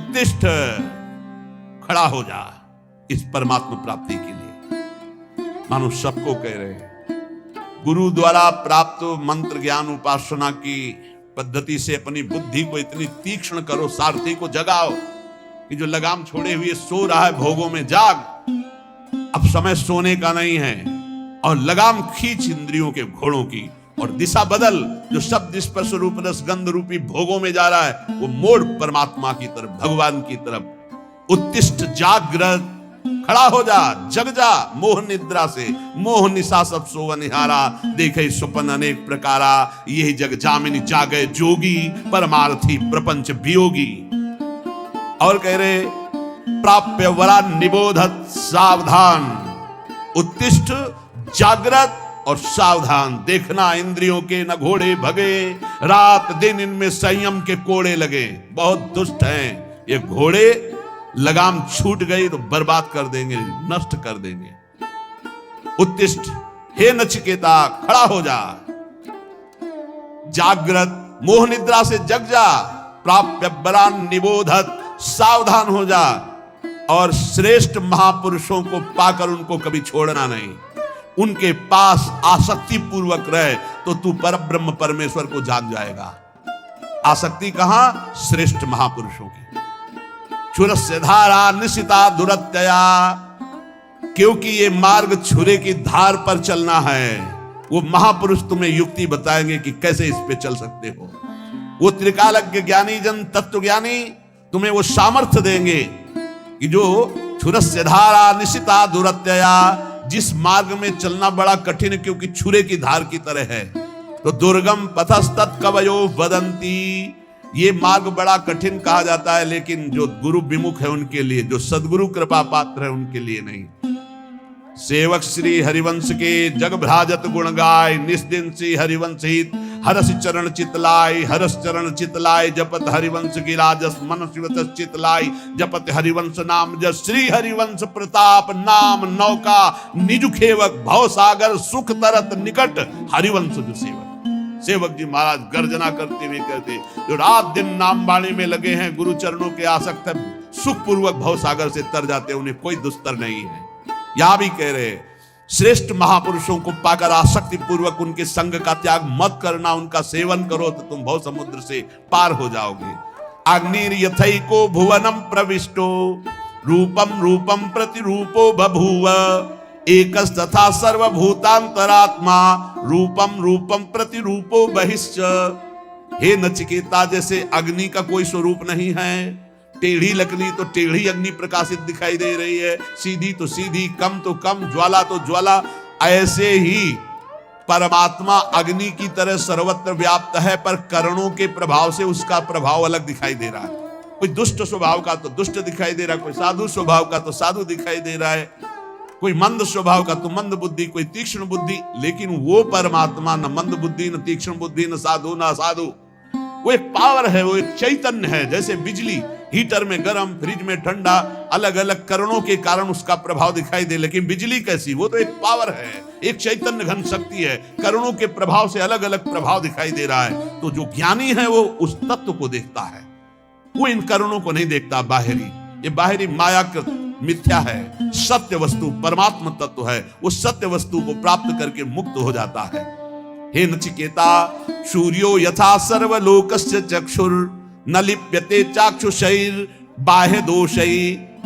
उत्तिष्ठ, खड़ा हो जा इस परमात्मा प्राप्ति के लिए। मानो सबको कह रहे हैं, गुरु द्वारा प्राप्त मंत्र ज्ञान उपासना की पद्धति से अपनी बुद्धि को इतनी तीक्ष्ण करो, सारथी को जगाओ कि जो लगाम छोड़े हुए सो रहा है भोगों में, जाग, अब समय सोने का नहीं है, और लगाम खींच इंद्रियों के घोड़ों की, और दिशा बदल, जो शब्द स्पर्श रूप रस गंध रूपी भोगों में जा रहा है वो मोड़ परमात्मा की तरफ, भगवान की तरफ। उत्तिष्ठ, जागृत, खड़ा हो जा, जग जा मोह निद्रा से, मोह निशा सब सोव निहारा, देखे स्वप्न अनेक प्रकारा, यही जग जामिनी जागे जोगी, परमार्थी प्रपंच वियोगी। और कह रहे, प्राप्य वरा निबोधत सावधान, उत्तिष्ठ, जागृत और सावधान, देखना इंद्रियों के न घोड़े भगे, रात दिन इनमें संयम के कोड़े लगे। बहुत दुष्ट हैं ये घोड़े, लगाम छूट गई तो बर्बाद कर देंगे, नष्ट कर देंगे। उत्तिष्ठ, हे नचिकेता, खड़ा हो जा, जागृत, मोह निद्रा से जग जा, प्राप्य बलान निबोधत, सावधान हो जा, और श्रेष्ठ महापुरुषों को पाकर उनको कभी छोड़ना नहीं, उनके पास आसक्ति पूर्वक रहे तो तू परब्रह्म परमेश्वर को जान जाएगा। आसक्ति कहां? श्रेष्ठ महापुरुषों की। छुरस्य धारा निशिता दुरत्यया, क्योंकि ये मार्ग छुरे की धार पर चलना है। वो महापुरुष तुम्हें युक्ति बताएंगे कि कैसे इस पे चल सकते हो। वो त्रिकालज्ञ ज्ञानी जन तत्व ज्ञानी तुम्हें वो सामर्थ्य देंगे कि जो छुरस्य धारा निशिता दुरत्यया, जिस मार्ग में चलना बड़ा कठिन है क्योंकि छुरे की धार की तरह है, तो दुर्गम पथस्तत् कवयो वदंती, ये मार्ग बड़ा कठिन कहा जाता है, लेकिन जो गुरु विमुख है उनके लिए, जो सदगुरु कृपा पात्र है उनके लिए नहीं। सेवक श्री हरिवंश के जग भ्राजत गुण गाय, निस्दिन सी हरिवंश हित, हरस चरण चितलाय, हरस चरण चितलाय, जपत हरिवंश गिरा जस मन शिवत चितलाय, जपत हरिवंश नाम जस, श्री हरिवंश प्रताप नाम नौका, निज खेवक भव सागर, सुख तरत निकट हरिवंश जो सेवक। सेवक जी महाराज गर्जना करते हुए कहते, जो रात दिन नाम बाणी में लगे हैं, गुरु चरणों के आसक्त है, सुख पूर्वक भव सागर से तर जाते, उन्हें कोई दुस्तर नहीं है। यहां भी कह रहे, श्रेष्ठ महापुरुषों को पाकर आसक्ति पूर्वक उनके संग का त्याग मत करना, उनका सेवन करो तो तुम भव समुद्र से पार हो जाओगे। अग्निर यथैको भुवनम प्रविष्टो, रूपम रूपम प्रतिरूपो बभूव, एकस तथा सर्वभूतांतरात्मा, रूपम रूपम प्रतिरूपो बहिश्च। हे नचिकेता, जैसे अग्नि का कोई स्वरूप नहीं है, टेढ़ी लकड़ी तो टेढ़ी अग्नि प्रकाशित दिखाई दे रही है, सीधी तो सीधी, कम तो कम, ज्वाला तो ज्वाला, ऐसे ही परमात्मा अग्नि की तरह सर्वत्र व्याप्त है, पर करणों के प्रभाव से उसका प्रभाव अलग दिखाई दे रहा है। कोई दुष्ट स्वभाव का तो दुष्ट दिखाई दे रहा है, कोई साधु स्वभाव का तो साधु दिखाई दे रहा है, कोई मंद स्वभाव का तो मंद बुद्धि, कोई तीक्ष्ण बुद्धि, लेकिन वो परमात्मा न मंद बुद्धि, न तीक्ष्ण बुद्धि, न साधु न असाधु, वो एक पावर है, वो एक चैतन्य है। जैसे बिजली हीटर में गर्म, फ्रिज में ठंडा, अलग अलग करणों के कारण उसका प्रभाव दिखाई दे, लेकिन बिजली कैसी? वो तो एक पावर है, एक चैतन्य घन शक्ति है, करणों के प्रभाव से अलग अलग प्रभाव दिखाई दे रहा है। तो जो ज्ञानी है वो उस तत्व को देखता है, वो इन करणों को नहीं देखता बाहरी। ये बाहरी मायाकृत मिथ्या है, सत्य वस्तु परमात्मा तत्व है, उस सत्य वस्तु को प्राप्त करके मुक्त हो जाता है। हे नचिकेता, सूर्यो यथा सर्वलोकस्य चक्षुर, न लिप्यते चाक्षुषैर बाह्य दोषै,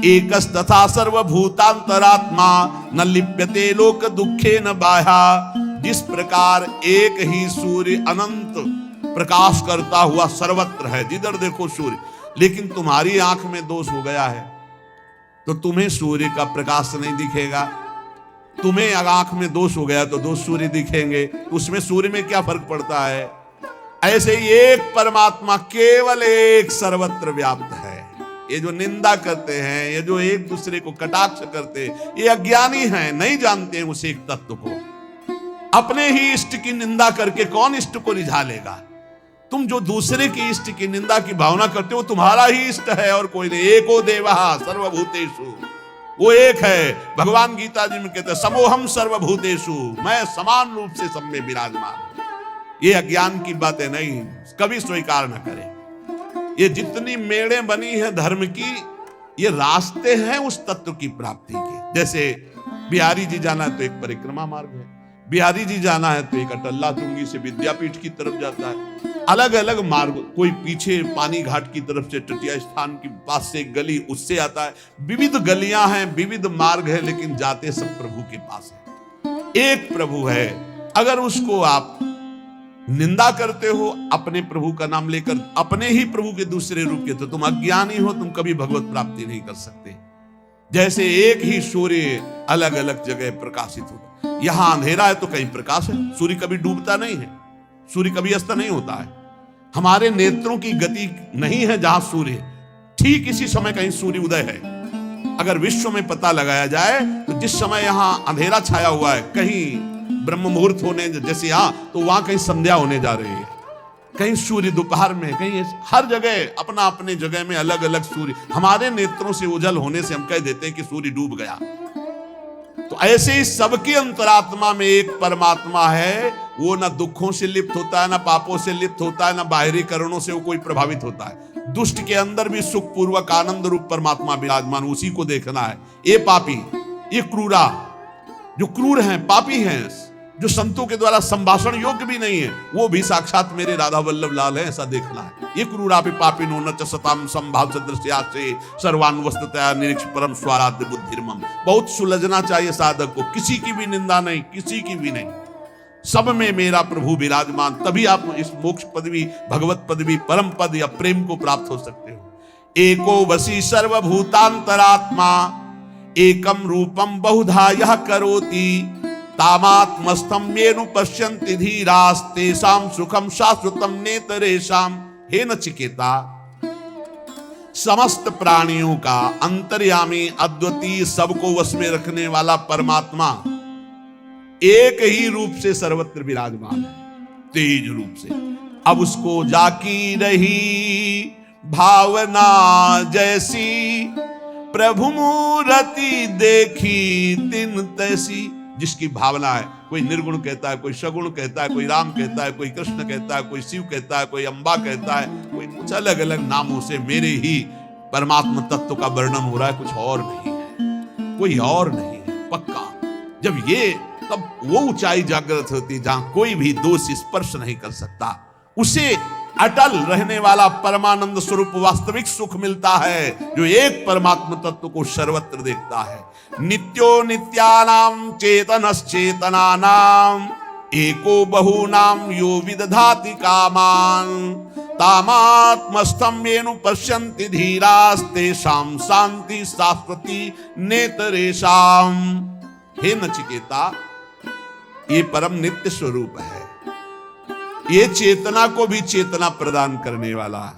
एकस तथा सर्वभूतांतरात्मा, न लिप्यते लोक दुखे न बाह्या। जिस प्रकार एक ही सूर्य अनंत प्रकाश करता हुआ सर्वत्र है, जिधर देखो सूर्य, लेकिन तुम्हारी आंख में दोष हो गया है तो तुम्हें सूर्य का प्रकाश नहीं दिखेगा। तुम्हें आंख में दोष हो गया तो दो सूर्य दिखेंगे, उसमें सूर्य में क्या फर्क पड़ता है? ऐसे ही एक परमात्मा केवल एक सर्वत्र व्याप्त है। ये जो निंदा करते हैं, ये जो एक दूसरे को कटाक्ष करते हैं, ये अज्ञानी हैं, नहीं जानते हैं उस एक तत्व को। अपने ही इष्ट की निंदा करके कौन इष्ट को रिझा लेगा? तुम जो दूसरे की इष्ट की निंदा की भावना करते हो, तुम्हारा ही इष्ट है और कोई नहीं। एको देवः सर्वभूतेषु, वो एक है। भगवान गीता जी में कहते हैं समोहम सर्वभूतेषु, मैं समान रूप से सब में विराजमान। ये अज्ञान की बातें नहीं, कभी स्वीकार न करें। ये जितनी मेड़ें बनी हैं धर्म की, ये रास्ते हैं उस तत्व की प्राप्ति के। जैसे बिहारी जी जाना है तो एक परिक्रमा मार्ग है, बिहारी जी जाना है तो एक अटल्ला तुंगी से विद्यापीठ की तरफ जाता है। अलग अलग मार्ग, कोई पीछे पानी घाट की तरफ से तटीय स्थान के पास से एक गली उससे आता है। विविध गलियां हैं, विविध मार्ग है, लेकिन जाते सब प्रभु के पास है। एक प्रभु है, अगर उसको आप निंदा करते हो अपने प्रभु का नाम लेकर, अपने ही प्रभु के दूसरे रूप के, तो तुम अज्ञानी हो, तुम कभी भगवत प्राप्ति नहीं कर सकते। जैसे एक ही सूर्य अलग अलग जगह प्रकाशित होता, यहां अंधेरा है तो कहीं प्रकाश है। सूर्य कभी डूबता नहीं है, सूर्य कभी अस्त नहीं होता है। हमारे नेत्रों की गति नहीं है जहां सूर्य, ठीक इसी समय कहीं सूर्य उदय है। अगर विश्व में पता लगाया जाए तो जिस समय यहां अंधेरा छाया हुआ है, कहीं ब्रह्म मुहूर्त होने जैसे यहां, तो वहां कहीं संध्या होने जा रही है, कहीं सूर्य दोपहर में, कहीं हर जगह अपना अपने जगह में अलग अलग सूर्य। हमारे नेत्रों से उजल होने से हम कह देते हैं कि सूर्य डूब गया। तो ऐसे ही सबके अंतरात्मा में एक परमात्मा है, वो ना दुखों से लिप्त होता है, ना पापों से लिप्त होता है, ना बाहरी कारणों से वो कोई प्रभावित होता है। दुष्ट के अंदर भी सुख पूर्वक आनंद रूप परमात्मा विराजमान, उसी को देखना है। ये पापी, ये क्रूरा, जो क्रूर हैं, पापी हैं, जो संतों के द्वारा संभाषण योग्य भी नहीं है, वो भी साक्षात मेरे राधा वल्लभ लाल है, ऐसा देखना है। ये क्रूरापि पापिनो न च सताम संभाव सदृश्यासे सर्वान् वस्तुतया निरीक्ष परम स्वाराध्य बुद्धिर्मम। बहुत सुलझना चाहिए साधक को, किसी की भी निंदा नहीं, किसी की भी नहीं, सब में मेरा प्रभु विराजमान। तभी आप इस मोक्ष पदवी, भगवत पदवी, परम पद या प्रेम को प्राप्त हो सकते हो। एको वसी सर्वभूतांतरात्मा एकम रूपम बहुधा यह करोति तामात्मस्थं येनु पश्यन्ति धीरास्तेषां सुखम शाश्वतम नेतरेषाम। हे नचिकेता, समस्त प्राणियों का अंतर्यामी, अद्वितीय, सबको वश में रखने वाला परमात्मा एक ही रूप से सर्वत्र विराजमान है, तेज रूप से। अब उसको जाकी रही भावना जैसी, प्रभु मूर्ति देखी तिन तैसी। जिसकी भावना है, कोई निर्गुण कहता है, कोई सगुण कहता है, कोई राम कहता है, कोई कृष्ण कहता है, कोई शिव कहता है, कोई अंबा कहता है, कोई कुछ अलग अलग नामों से मेरे ही परमात्मा तत्व का वर्णन हो रहा है, कुछ और नहीं है, कोई और नहीं है, पक्का। जब ये, तब वो ऊंचाई जागृत होती जहां कोई भी दोष स्पर्श नहीं कर सकता, उसे अटल रहने वाला परमानंद स्वरूप वास्तविक सुख मिलता है, जो एक परमात्मा तत्व को सर्वत्र देखता है। नित्यो नित्यानां चेतनश्चेतनानां एको बहूनां यो विदधाति कामान् तामात्मस्थं येनु पश्यन्ति धीरास्तेषां शान्ति शाश्वती नेतरेषां। हे नचिकेता, ये परम नित्य स्वरूप है, ये चेतना को भी चेतना प्रदान करने वाला है।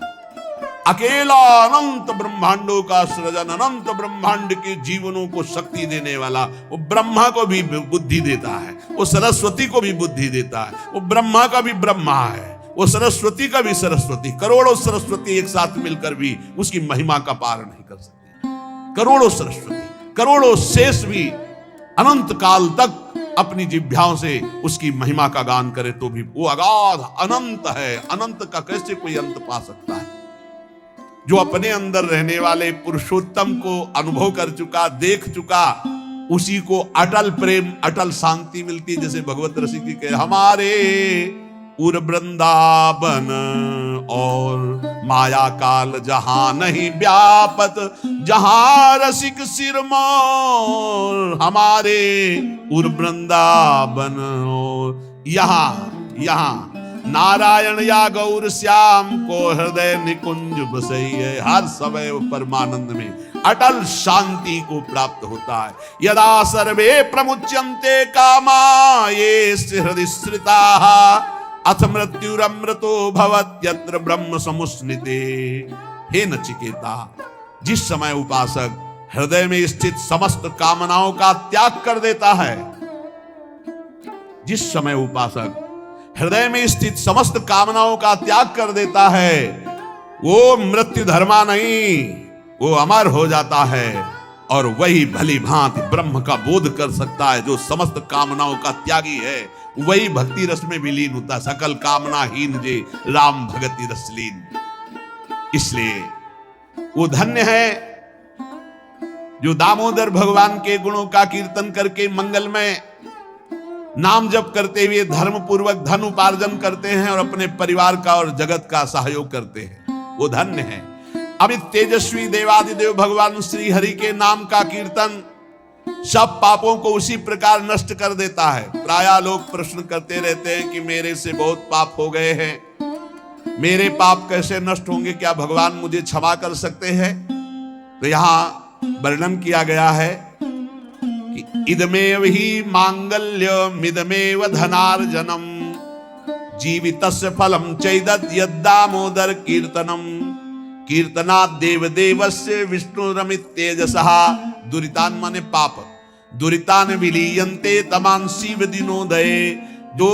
अकेला अनंत ब्रह्मांडों का सृजन, अनंत ब्रह्मांड के जीवनों को शक्ति देने वाला, वो ब्रह्मा को भी बुद्धि देता है, वो सरस्वती को भी बुद्धि देता है, वो ब्रह्मा का भी ब्रह्मा है, वो सरस्वती का भी सरस्वती। करोड़ों सरस्वती एक साथ मिलकर भी उसकी महिमा का पार नहीं कर सकती। करोड़ों सरस्वती, करोड़ों शेष भी अनंत काल तक अपनी जिह्वाओं से उसकी महिमा का गान करे तो भी वो अगाध अनंत है। अनंत का कैसे कोई अंत पा सकता है? जो अपने अंदर रहने वाले पुरुषोत्तम को अनुभव कर चुका, देख चुका, उसी को अटल प्रेम, अटल शांति मिलती है। जैसे भगवत रसिक जी कहे, हमारे उर वृंदावन और माया काल जहां नहीं व्यापत, जहां रसिक सिरमौर, हमारे उर वृंदावन और यहाँ नारायण या गौर श्याम को हृदय निकुंज बसैये। हर समय परमानंद में अटल शांति को प्राप्त होता है। यदा सर्वे प्रमुच्यन्ते कामा ये हृदय श्रिताः अथ मृत्युरमृतो भवत्यत्र ब्रह्म समुस्निते। हे नचिकेता, जिस समय उपासक हृदय में स्थित समस्त कामनाओं का त्याग कर देता है, जिस समय उपासक हृदय में स्थित समस्त कामनाओं का त्याग कर देता है, वो मृत्यु धर्मा नहीं, वो अमर हो जाता है और वही भली भांति ब्रह्म का बोध कर सकता है। जो समस्त कामनाओं का त्यागी है, वही भक्ति रस में विलीन होता है। सकल कामना हीन जे राम भगति रसलीन। इसलिए वो धन्य है जो दामोदर भगवान के गुणों का कीर्तन करके मंगलमय नाम जप करते हुए धर्म पूर्वक धन उपार्जन करते हैं और अपने परिवार का और जगत का सहयोग करते हैं। वो धन्य है। अमित तेजस्वी देवादिदेव भगवान श्री हरि के नाम का कीर्तन सब पापों को उसी प्रकार नष्ट कर देता है। प्रायः लोग प्रश्न करते रहते हैं कि मेरे से बहुत पाप हो गए हैं, मेरे पाप कैसे नष्ट होंगे, क्या भगवान मुझे क्षमा कर सकते हैं? तो यहां वर्णन किया गया है कि इदमेव ही मांगल्यमिदमेव धनार्जनम जीवितस्य फलम चैदत् यद्दामोदर कीर्तनम कीर्तनात् देवदेवस्य विष्णुरमित तेजसः दुरितान माने पाप दुरितान विलीयन्ते तमांसी विदिनोदये। जो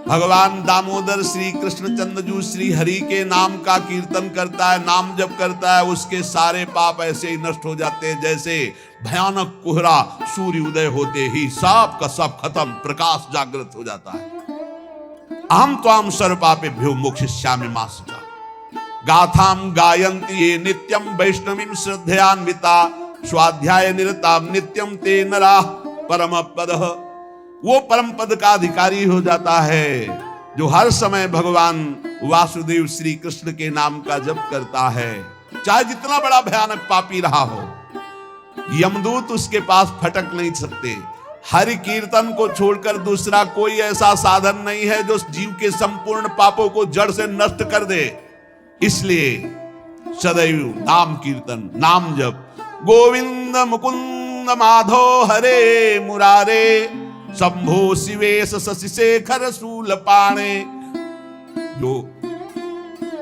भगवान दामोदर श्री कृष्णचंद्र श्री हरि के नाम का कीर्तन करता है, नाम जप करता है, उसके सारे पाप ऐसे ही नष्ट हो जाते हैं जैसे भयानक कोहरा सूर्य उदय होते ही सब का सब खत्म, प्रकाश जागृत हो जाता है। अहम त्वाम सर्वपापेभ्यो मोक्षयिष्यामि मा शुचा गाथाम गायन्ति ये नित्यम वैष्णवीं श्रद्धयान्विता स्वाध्याय निरताम नित्यम ते नरा परम पदः। वो परम पद का अधिकारी हो जाता है जो हर समय भगवान वासुदेव श्री कृष्ण के नाम का जप करता है। चाहे जितना बड़ा भयानक पापी रहा हो, यमदूत उसके पास फटक नहीं सकते। हरि कीर्तन को छोड़कर दूसरा कोई ऐसा साधन नहीं है जो जीव के संपूर्ण पापों को जड़ से नष्ट कर दे। इसलिए सदैव नाम कीर्तन, नाम जप, गोविंद मुकुंद माधो हरे मुरारे शंभो शिवेश शशि शेखर शूल पाणे। जो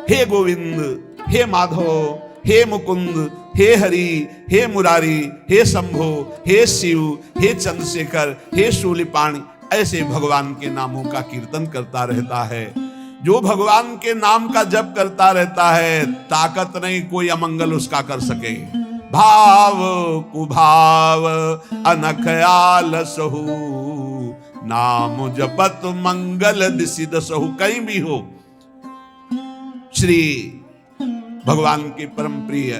हे गोविंद, हे माधव, हे मुकुंद, हे हरि, हे मुरारी, हे शंभो, हे शिव, हे चंद्रशेखर, हे शूलिपाणी, ऐसे भगवान के नामों का कीर्तन करता रहता है। जो भगवान के नाम का जप करता रहता है, ताकत नहीं कोई अमंगल उसका कर सके। भाव कुभाव अनख आलसहु नाम जपत मंगल दिसि दसहु। कहीं भी हो, श्री भगवान के परम प्रिय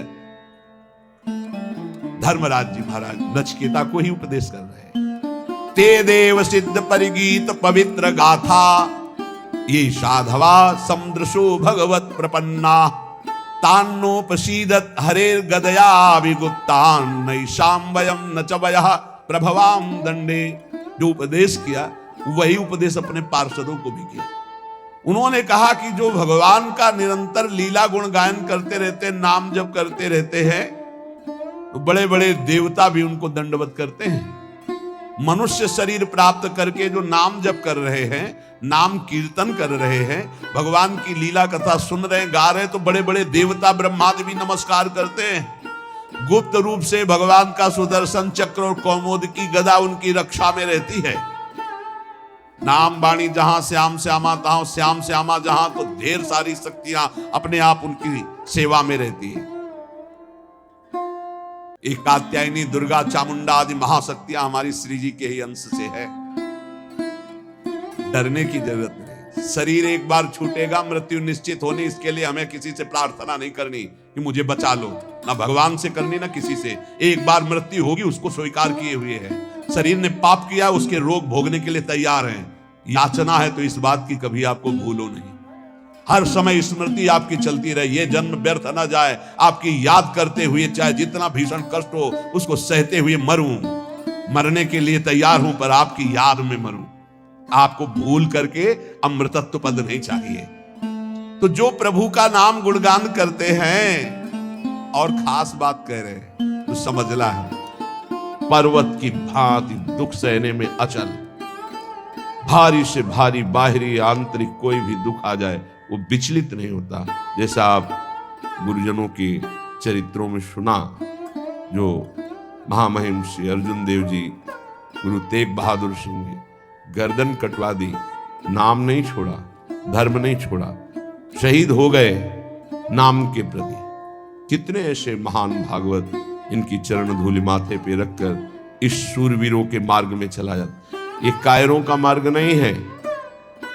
धर्मराज जी महाराज नचिकेता को ही उपदेश कर रहे हैं। ते देव सिद्ध परिगीत पवित्र गाथा ये साधवा समुद्रशो भगवत प्रपन्ना तान्नोपसीदत हरेर गदया विगुप्तान नैषाम वयम न च वयः प्रभवाम दंडे। जो उपदेश किया वही उपदेश अपने पार्षदों को भी किया। उन्होंने कहा कि जो भगवान का निरंतर लीला गुण गायन करते रहते, नाम जप करते रहते हैं, तो बड़े बड़े देवता भी उनको दंडवत करते हैं। मनुष्य शरीर प्राप्त करके जो नाम जप कर रहे हैं, नाम कीर्तन कर रहे हैं, भगवान की लीला कथा सुन रहे हैं, गा रहे हैं, तो बड़े बड़े देवता ब्रह्मादि भी नमस्कार करते हैं। गुप्त रूप से भगवान का सुदर्शन चक्र और कौमोद की गदा उनकी रक्षा में रहती है। नाम वाणी जहां श्याम श्यामा तहां श्याम श्यामा जहां, तो ढेर सारी शक्तियां अपने आप उनकी सेवा में रहती है। एक कात्यायनी, दुर्गा, चामुंडा आदि महाशक्तियां हमारी श्री जी के ही अंश से है। डरने की जरूरत नहीं। शरीर एक बार छूटेगा, मृत्यु निश्चित होनी। इसके लिए हमें किसी से प्रार्थना नहीं करनी कि मुझे बचा लो, ना भगवान से करनी ना किसी से। एक बार मृत्यु होगी, उसको स्वीकार किए हुए है। शरीर ने पाप किया, उसके रोग भोगने के लिए तैयार है। याचना है तो इस बात की कभी आपको भूलो नहीं। हर समय स्मृति आपकी चलती रहे, ये जन्म व्यर्थ ना जाए। आपकी याद करते हुए, चाहे जितना भीषण कष्ट हो उसको सहते हुए मरूं। मरने के लिए तैयार हूं, पर आपकी याद में मरूं। आपको भूल करके अमृतत्व पद नहीं चाहिए। तो जो प्रभु का नाम गुणगान करते हैं और खास बात कह रहे हैं तो समझना है, पर्वत की भांति दुख सहने में अचल, भारी से भारी बाहरी आंतरिक कोई भी दुख आ जाए वो विचलित नहीं होता। जैसा आप गुरुजनों के चरित्रों में सुना, जो महामहिम श्री अर्जुन देव जी, गुरु तेग बहादुर सिंह ने गर्दन कटवा दी, नाम नहीं छोड़ा, धर्म नहीं छोड़ा, शहीद हो गए नाम के प्रति। कितने ऐसे महान भागवत इनकी चरण धूलि माथे पे रखकर इस शूरवीरों के मार्ग में चला जाता। ये कायरों का मार्ग नहीं है,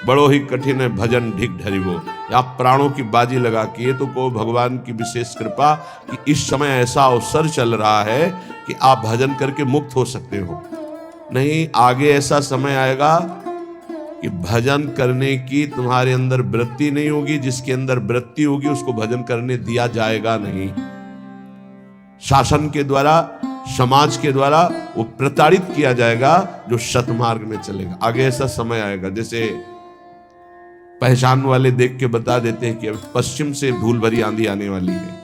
बड़ो ही कठिन है भजन ढिक ढरिबो। या प्राणों की बाजी लगा के ये तो को भगवान की विशेष कृपा कि इस समय ऐसा अवसर चल रहा है कि आप भजन करके मुक्त हो सकते हो। नहीं, आगे ऐसा समय आएगा कि भजन करने की तुम्हारे अंदर वृत्ति नहीं होगी। जिसके अंदर वृत्ति होगी उसको भजन करने दिया जाएगा नहीं। शासन के द्वारा, समाज के द्वारा वो प्रताड़ित किया जाएगा जो सतमार्ग में चलेगा। आगे ऐसा समय आएगा, जैसे पहचान वाले देख के बता देते हैं कि अब पश्चिम से धूल भरी आंधी आने वाली है,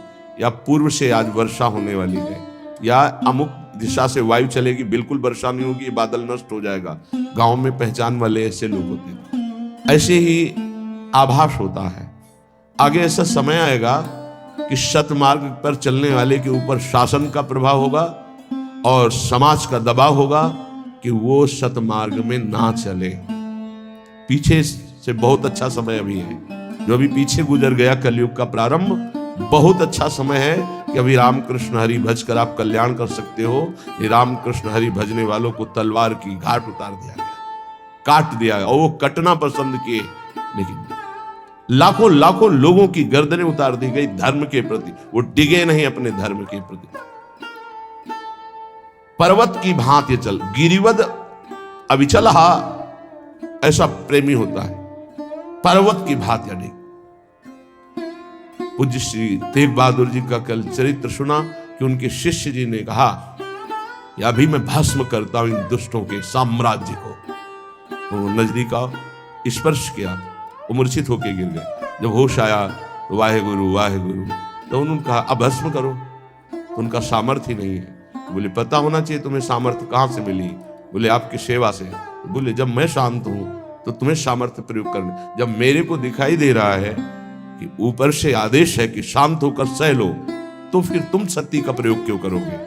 या पूर्व से आज वर्षा होने वाली है, या अमुक दिशा से वायु चलेगी, बिल्कुल वर्षा नहीं होगी, बादल नष्ट हो जाएगा। गांव में पहचान वाले ऐसे लोग होते हैं। ऐसे ही आभास होता है। आगे ऐसा समय आएगा कि सतमार्ग पर चलने वाले के ऊपर शासन का प्रभाव होगा और समाज का दबाव होगा कि वो सतमार्ग में ना चले। पीछे से बहुत अच्छा समय अभी है, जो अभी पीछे गुजर गया कलयुग का प्रारंभ, बहुत अच्छा समय है कि अभी रामकृष्ण हरि भज कर आप कल्याण कर सकते हो। ये रामकृष्ण हरि भजने वालों को तलवार की घाट उतार दिया गया, काट दिया गया, और वो कटना पसंद किए, लेकिन लाखों लाखों लोगों की गर्दनें उतार दी गई धर्म के प्रति। वो डिगे नहीं अपने धर्म के प्रति। पर्वत की भांति चल, गिरिवद अविचलहा, ऐसा प्रेमी होता है। पर्वत की भांति अडिग। पूज्य श्री तेग बहादुर जी का कल चरित्र सुना कि उनके शिष्य जी ने कहा कि अभी मैं भस्म करता हूं इन दुष्टों के साम्राज्य को। वो नजदीक आओ, स्पर्श किया, वो मूर्छित होके गिर गए। जब होश आया तो वाहे गुरु वाहे गुरु, तो उन्होंने कहा अब भस्म करो। तो उनका सामर्थ्य ही नहीं है। बोले पता होना चाहिए तुम्हें सामर्थ्य कहां से मिली। बोले आपकी सेवा से। बोले जब मैं शांत हूं तो तुम्हें सामर्थ्य प्रयोग करना। जब मेरे को दिखाई दे रहा है कि ऊपर से आदेश है कि शांत होकर सह लो, तो फिर तुम सत्य का प्रयोग क्यों करोगे।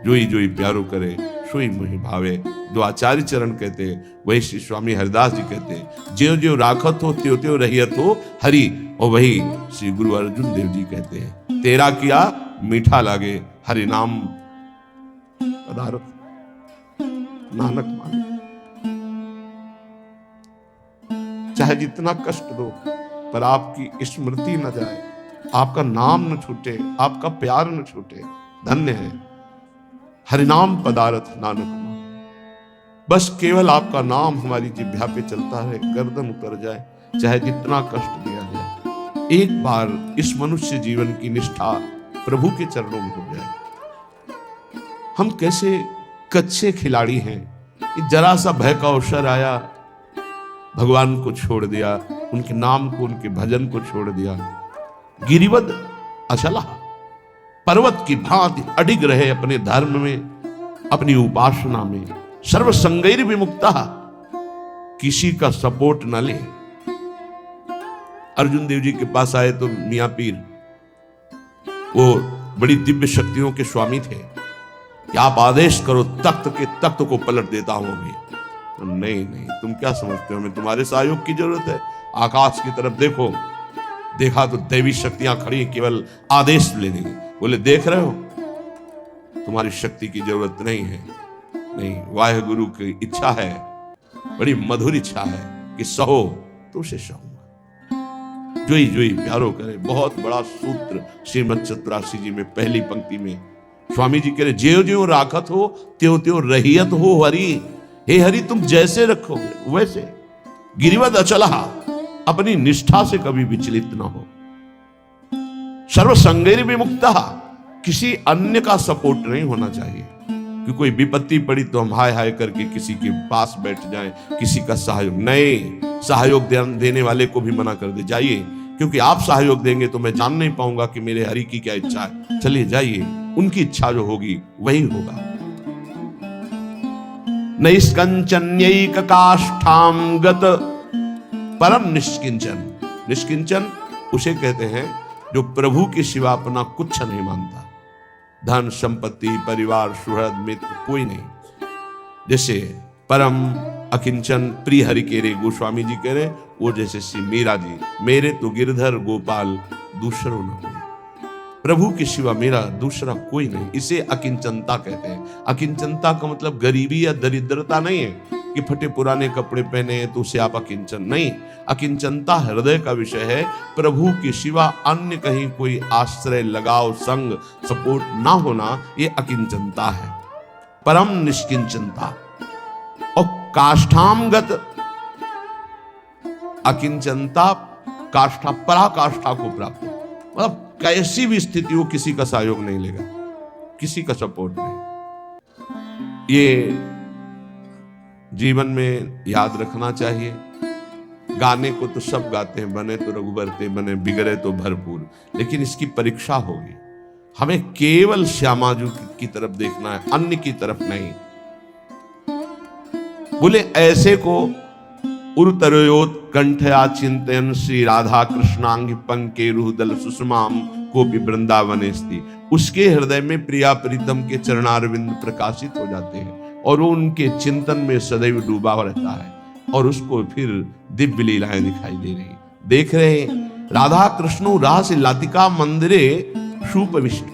जोई जोई प्यारो करे सोई मोहि भावे, जो आचार्य चरण कहते हैं वही श्री स्वामी हरिदास जी कहते हैं। ज्यो ज्यो राखत हो त्यों त्यों रहियत हो हरि, और वही श्री गुरु अर्जुन देव जी कहते हैं तेरा किया मीठा लागे हरि नाम पदारथ नानक माने। चाहे जितना कष्ट दो पर आपकी स्मृति न जाए, आपका नाम न छूटे, आपका प्यार न छूटे। धन्य है हरिनाम पदारथ नानक माने। बस केवल आपका नाम हमारी जिह्वा पे चलता है, गर्दन उतर जाए, चाहे जितना कष्ट दिया जाए। एक बार इस मनुष्य जीवन की निष्ठा प्रभु के चरणों में हो जाए। हम कैसे कच्चे खिलाड़ी हैं। जरा सा भय का अवसर आया, भगवान को छोड़ दिया, उनके नाम को, उनके भजन को छोड़ दिया। गिरिवद अचला, पर्वत की भांति अडिग रहे अपने धर्म में, अपनी उपासना में। सर्व संगैर विमुक्ता, किसी का सपोर्ट न ले। अर्जुन देव जी के पास आए तो मियां पीर, वो बड़ी दिव्य शक्तियों के स्वामी थे, कि आप आदेश करो तख्त को पलट देता हूं अभी। नहीं नहीं, तुम क्या समझते हो, हमें तुम्हारे सहयोग की जरूरत है। आकाश की तरफ देखो, देखा तो दैवी शक्तियां खड़ी, केवल आदेश ले देंगे। बोले देख रहे हो, तुम्हारी शक्ति की जरूरत नहीं है। नहीं, वाहे गुरु की इच्छा है, बड़ी मधुर इच्छा है कि सहो तो उसे सहूंगा। जोई जोई प्यारो करे, बहुत बड़ा सूत्र श्रीमद चतुरासी जी में पहली पंक्ति में स्वामी जी कह रहे ज्यो ज्यो राखत हो त्यों त्यों रहियत हो हरि। हे हरि, तुम जैसे रखोगे वैसे। गिरिवद अचला, अपनी निष्ठा से कभी विचलित ना हो। सर्व संगैर विमुक्ता, किसी अन्य का सपोर्ट नहीं होना चाहिए। कि कोई विपत्ति पड़ी तो हम हाय हाय करके किसी के पास बैठ जाएं, किसी का सहयोग नहीं। सहयोग देने वाले को भी मना कर दे, जाइए, क्योंकि आप सहयोग देंगे तो मैं जान नहीं पाऊंगा कि मेरे हरि की क्या इच्छा है। चलिए जाइए, उनकी इच्छा जो होगी वही होगा। नैष्कंचन्यैक काष्ठाम गत परम निष्किंचन। निष्किंचन उसे कहते हैं जो प्रभु के सिवा अपना कुछ नहीं मानता। धन संपत्ति परिवार सुहृद मित्र कोई नहीं। जैसे परम अकिंचन प्रिय हरि के रे गोस्वामी जी कह रहे, वो जैसे श्री मीरा जी, मेरे तो गिरधर गोपाल दूसरों न कोई। प्रभु के सिवा मेरा दूसरा कोई नहीं। इसे अकिंचनता कहते हैं। अकिंचनता का मतलब गरीबी या दरिद्रता नहीं है, कि फटे पुराने कपड़े पहने तो उसे आप अकिंचन नहीं। अकिंचनता हृदय का विषय है। प्रभु के सिवा अन्य कहीं कोई आश्रय, लगाव, संग, सपोर्ट ना होना, ये अकिंचनता है, परम निष्किंचनता। और काष्ठामगत अकिंचनता काष्ठा, पराकाष्ठा को प्राप्त, मतलब कैसी भी स्थिति हो किसी का सहयोग नहीं लेगा, किसी का सपोर्ट नहीं। ये जीवन में याद रखना चाहिए। गाने को तो सब गाते हैं, बने तो रघुबर ते बने, बिगड़े तो भरपूर, लेकिन इसकी परीक्षा होगी। हमें केवल श्यामाजू की तरफ देखना है, अन्य की तरफ नहीं। बोले ऐसे को उरुतरयोत कंठया चिंतन श्री राधा कृष्णांग पंके रुदल सुषमाम कोपि वृंदावन स्थिति। उसके हृदय में प्रिया प्रीतम के चरणारविंद प्रकाशित हो जाते हैं और वो उनके चिंतन में सदैव डूबा रहता है, और उसको फिर दिव्य लीलाएं दिखाई दे रही, देख रहे हैं। राधा कृष्ण रास लातिका मंदिरे सुपविष्ट,